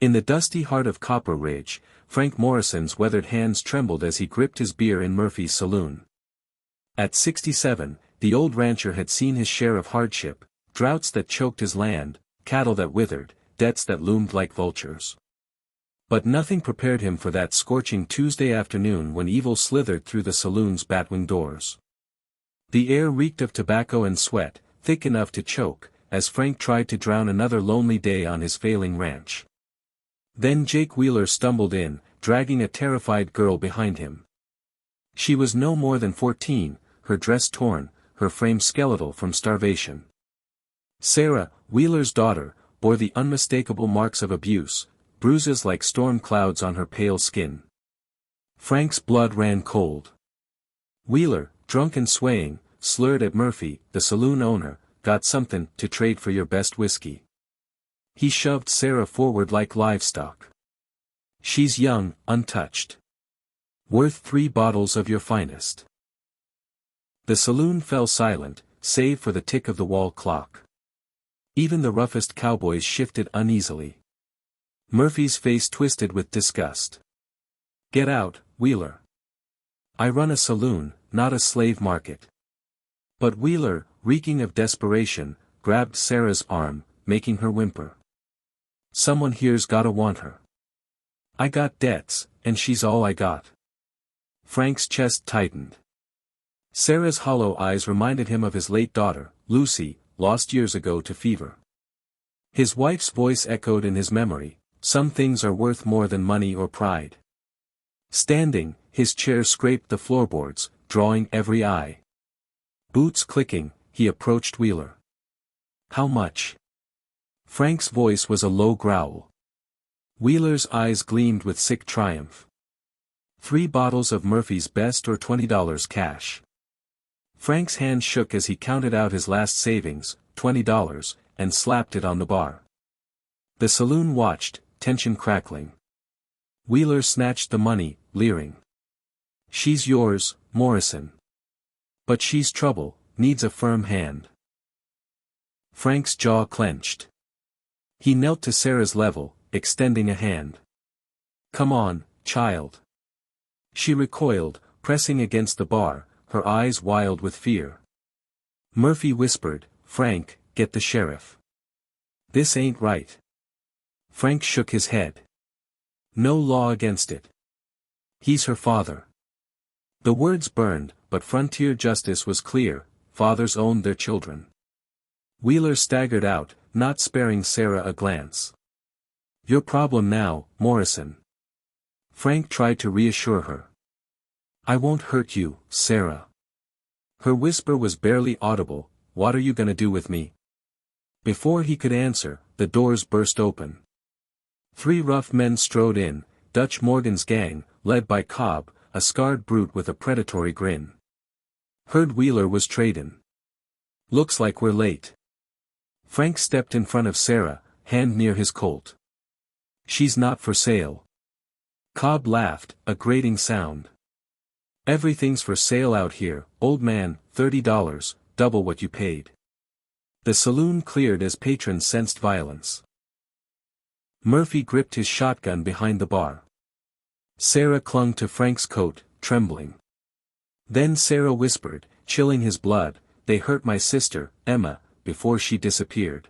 In the dusty heart of Copper Ridge, Frank Morrison's weathered hands trembled as he gripped his beer in Murphy's saloon. At 67, the old rancher had seen his share of hardship, droughts that choked his land, cattle that withered, debts that loomed like vultures. But nothing prepared him for that scorching Tuesday afternoon when evil slithered through the saloon's batwing doors. The air reeked of tobacco and sweat, thick enough to choke, as Frank tried to drown another lonely day on his failing ranch. Then Jake Wheeler stumbled in, dragging a terrified girl behind him. She was no more than 14, her dress torn, her frame skeletal from starvation. Sarah, Wheeler's daughter, bore the unmistakable marks of abuse, bruises like storm clouds on her pale skin. Frank's blood ran cold. Wheeler, drunk and swaying, slurred at Murphy, the saloon owner, "Got something to trade for your best whiskey." He shoved Sarah forward like livestock. "She's young, untouched. Worth 3 bottles of your finest." The saloon fell silent, save for the tick of the wall clock. Even the roughest cowboys shifted uneasily. Murphy's face twisted with disgust. "Get out, Wheeler. I run a saloon, not a slave market." But Wheeler, reeking of desperation, grabbed Sarah's arm, making her whimper. "Someone here's gotta want her. I got debts, and she's all I got." Frank's chest tightened. Sarah's hollow eyes reminded him of his late daughter, Lucy, lost years ago to fever. His wife's voice echoed in his memory, "Some things are worth more than money or pride." Standing, his chair scraped the floorboards, drawing every eye. Boots clicking, he approached Wheeler. "How much?" Frank's voice was a low growl. Wheeler's eyes gleamed with sick triumph. 3 bottles of Murphy's Best or $20 cash. Frank's hand shook as he counted out his last savings, $20, and slapped it on the bar. The saloon watched, tension crackling. Wheeler snatched the money, leering. "She's yours, Morrison. But she's trouble, needs a firm hand." Frank's jaw clenched. He knelt to Sarah's level, extending a hand. "Come on, child." She recoiled, pressing against the bar, her eyes wild with fear. Murphy whispered, "Frank, get the sheriff. This ain't right." Frank shook his head. "No law against it. He's her father." The words burned, but frontier justice was clear: fathers owned their children. Wheeler staggered out, not sparing Sarah a glance. "Your problem now, Morrison." Frank tried to reassure her. "I won't hurt you, Sarah." Her whisper was barely audible, "What are you gonna do with me?" Before he could answer, the doors burst open. 3 rough men strode in, Dutch Morgan's gang, led by Cobb, a scarred brute with a predatory grin. "Heard Wheeler was tradin'. Looks like we're late." Frank stepped in front of Sarah, hand near his Colt. "She's not for sale." Cobb laughed, a grating sound. "Everything's for sale out here, old man, $30, double what you paid." The saloon cleared as patrons sensed violence. Murphy gripped his shotgun behind the bar. Sarah clung to Frank's coat, trembling. Then Sarah whispered, chilling his blood, "They hurt my sister, Emma," before she disappeared.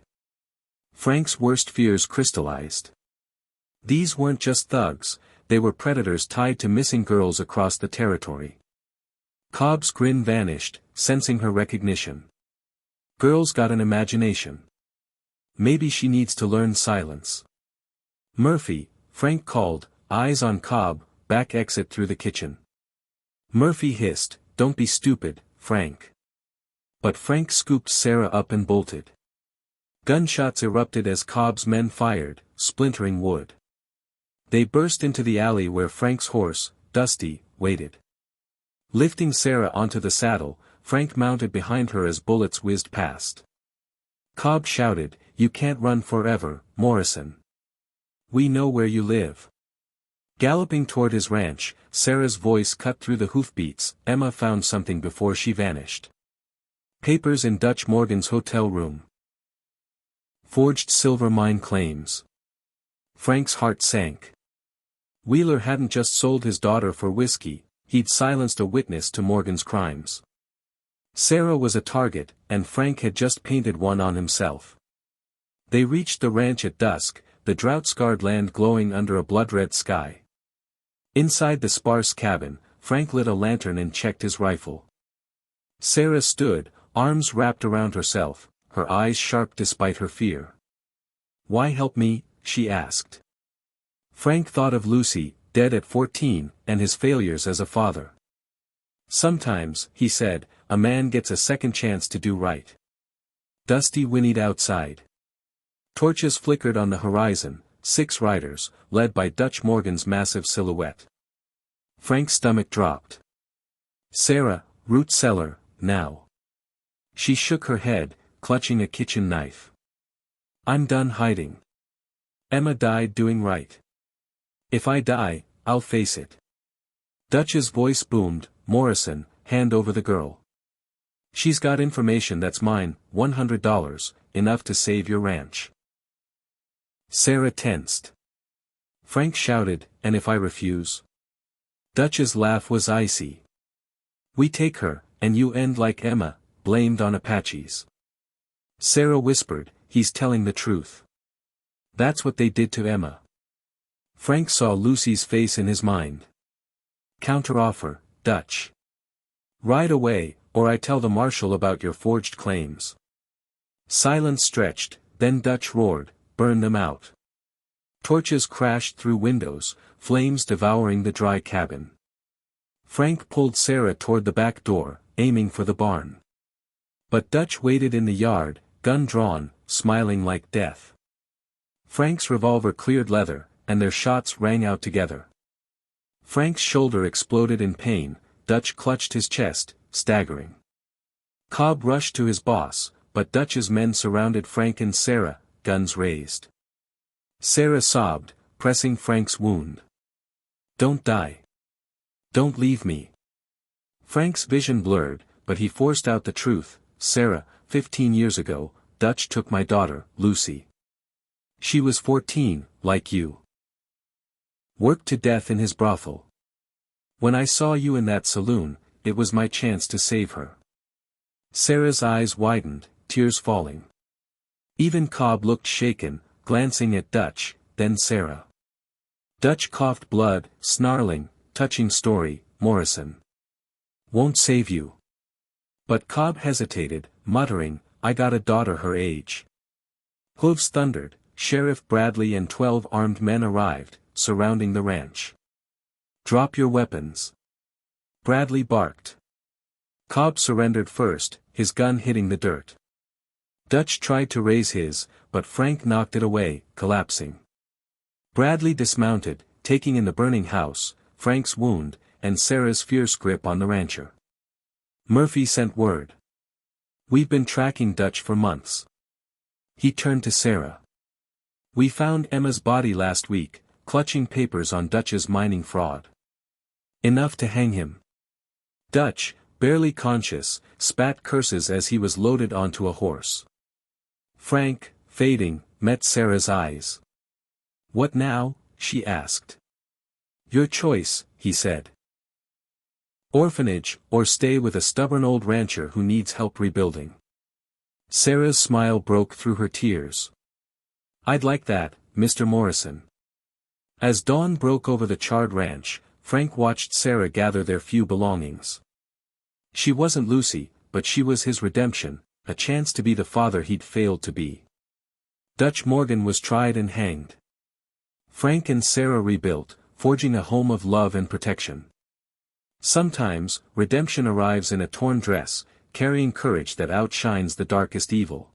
Frank's worst fears crystallized. These weren't just thugs, they were predators tied to missing girls across the territory. Cobb's grin vanished, sensing her recognition. "Girl's got an imagination. Maybe she needs to learn silence." "Murphy," Frank called, eyes on Cobb, back exit through the kitchen. Murphy hissed, "Don't be stupid, Frank." But Frank scooped Sarah up and bolted. Gunshots erupted as Cobb's men fired, splintering wood. They burst into the alley where Frank's horse, Dusty, waited. Lifting Sarah onto the saddle, Frank mounted behind her as bullets whizzed past. Cobb shouted, "You can't run forever, Morrison. We know where you live." Galloping toward his ranch, Sarah's voice cut through the hoofbeats. "Emma found something before she vanished. Papers in Dutch Morgan's hotel room. Forged silver mine claims. Frank's heart sank. Wheeler hadn't just sold his daughter for whiskey, he'd silenced a witness to Morgan's crimes. Sarah was a target, and Frank had just painted one on himself. They reached the ranch at dusk, the drought-scarred land glowing under a blood-red sky. Inside the sparse cabin, Frank lit a lantern and checked his rifle. Sarah stood, arms wrapped around herself, her eyes sharp despite her fear. "Why help me?" she asked. Frank thought of Lucy, dead at 14, and his failures as a father. "Sometimes," he said, "a man gets a second chance to do right." Dusty whinnied outside. Torches flickered on the horizon, 6 riders, led by Dutch Morgan's massive silhouette. Frank's stomach dropped. "Sarah, root cellar, now." She shook her head, clutching a kitchen knife. "I'm done hiding. Emma died doing right. If I die, I'll face it." Dutch's voice boomed, "Morrison, hand over the girl. She's got information that's mine, $100, enough to save your ranch." Sarah tensed. Frank shouted, "And if I refuse?" Dutch's laugh was icy. "We take her, and you end like Emma, blamed on Apaches." Sarah whispered, "He's telling the truth. That's what they did to Emma." Frank saw Lucy's face in his mind. "Counteroffer, Dutch. Ride away, or I tell the marshal about your forged claims." Silence stretched, then Dutch roared, "Burn them out." Torches crashed through windows, flames devouring the dry cabin. Frank pulled Sarah toward the back door, aiming for the barn. But Dutch waited in the yard, gun drawn, smiling like death. Frank's revolver cleared leather, and their shots rang out together. Frank's shoulder exploded in pain, Dutch clutched his chest, staggering. Cobb rushed to his boss, but Dutch's men surrounded Frank and Sarah, guns raised. Sarah sobbed, pressing Frank's wound. "Don't die. Don't leave me." Frank's vision blurred, but he forced out the truth. "Sarah, 15 years ago, Dutch took my daughter, Lucy. She was 14, like you. Worked to death in his brothel. When I saw you in that saloon, it was my chance to save her." Sarah's eyes widened, tears falling. Even Cobb looked shaken, glancing at Dutch, then Sarah. Dutch coughed blood, snarling, "Touching story, Morrison. Won't save you." But Cobb hesitated, muttering, "I got a daughter her age." Hooves thundered, Sheriff Bradley and 12 armed men arrived, surrounding the ranch. "Drop your weapons." Bradley barked. Cobb surrendered first, his gun hitting the dirt. Dutch tried to raise his, but Frank knocked it away, collapsing. Bradley dismounted, taking in the burning house, Frank's wound, and Sarah's fierce grip on the rancher. Murphy sent word. "We've been tracking Dutch for months." He turned to Sarah. "We found Emma's body last week, clutching papers on Dutch's mining fraud. Enough to hang him." Dutch, barely conscious, spat curses as he was loaded onto a horse. Frank, fading, met Sarah's eyes. "What now?" she asked. "Your choice," he said. "Orphanage, or stay with a stubborn old rancher who needs help rebuilding." Sarah's smile broke through her tears. "I'd like that, Mr. Morrison." As dawn broke over the charred ranch, Frank watched Sarah gather their few belongings. She wasn't Lucy, but she was his redemption, a chance to be the father he'd failed to be. Dutch Morgan was tried and hanged. Frank and Sarah rebuilt, forging a home of love and protection. Sometimes, redemption arrives in a torn dress, carrying courage that outshines the darkest evil.